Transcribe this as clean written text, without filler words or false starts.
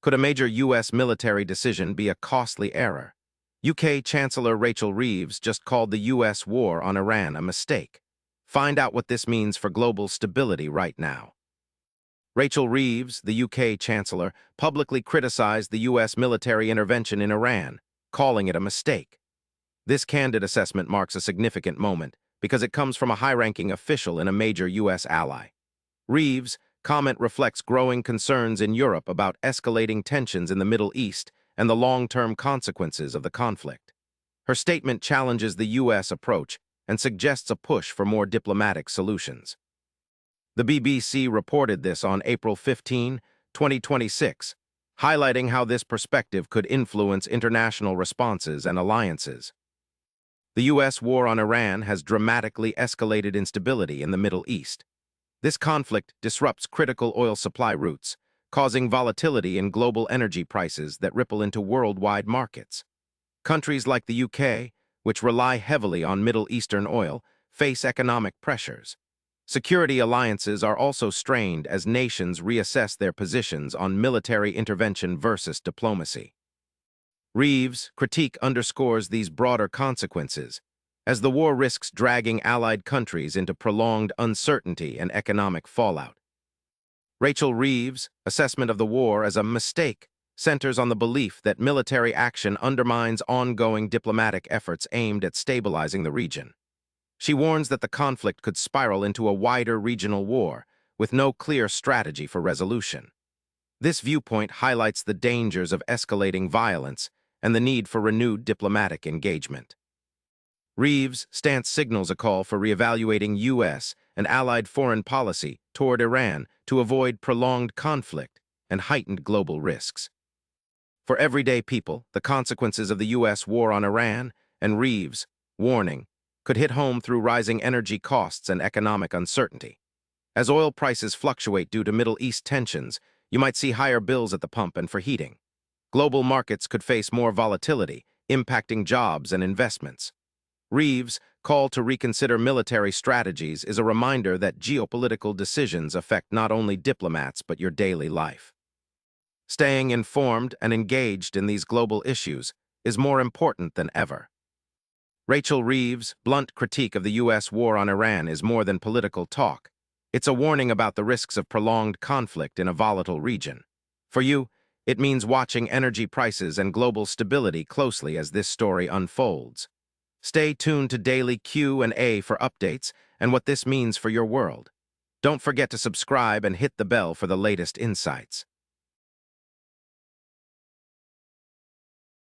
Could a major U.S. military decision be a costly error? UK Chancellor Rachel Reeves just called the U.S. war on Iran a mistake. Find out what this means for global stability right now. Rachel Reeves, the UK Chancellor, publicly criticized the U.S. military intervention in Iran, calling it a mistake. This candid assessment marks a significant moment because it comes from a high-ranking official in a major U.S. ally. Reeves' comment reflects growing concerns in Europe about escalating tensions in the Middle East and the long-term consequences of the conflict. Her statement challenges the U.S. approach and suggests a push for more diplomatic solutions. The BBC reported this on April 15, 2026, highlighting how this perspective could influence international responses and alliances. The U.S. war on Iran has dramatically escalated instability in the Middle East. This conflict disrupts critical oil supply routes, causing volatility in global energy prices that ripple into worldwide markets. Countries like the UK, which rely heavily on Middle Eastern oil, face economic pressures. Security alliances are also strained as nations reassess their positions on military intervention versus diplomacy. Reeves' critique underscores these broader consequences, as the war risks dragging allied countries into prolonged uncertainty and economic fallout. Rachel Reeves' assessment of the war as a mistake centers on the belief that military action undermines ongoing diplomatic efforts aimed at stabilizing the region. She warns that the conflict could spiral into a wider regional war, with no clear strategy for resolution. This viewpoint highlights the dangers of escalating violence and the need for renewed diplomatic engagement. Reeves' stance signals a call for reevaluating U.S. and allied foreign policy toward Iran to avoid prolonged conflict and heightened global risks. For everyday people, the consequences of the U.S. war on Iran and Reeves' warning could hit home through rising energy costs and economic uncertainty. As oil prices fluctuate due to Middle East tensions, you might see higher bills at the pump and for heating. Global markets could face more volatility, impacting jobs and investments. Reeves' call to reconsider military strategies is a reminder that geopolitical decisions affect not only diplomats but your daily life. Staying informed and engaged in these global issues is more important than ever. Rachel Reeves' blunt critique of the U.S. war on Iran is more than political talk. It's a warning about the risks of prolonged conflict in a volatile region. For you, it means watching energy prices and global stability closely as this story unfolds. Stay tuned to Daily Q&A for updates and what this means for your world. Don't forget to subscribe and hit the bell for the latest insights.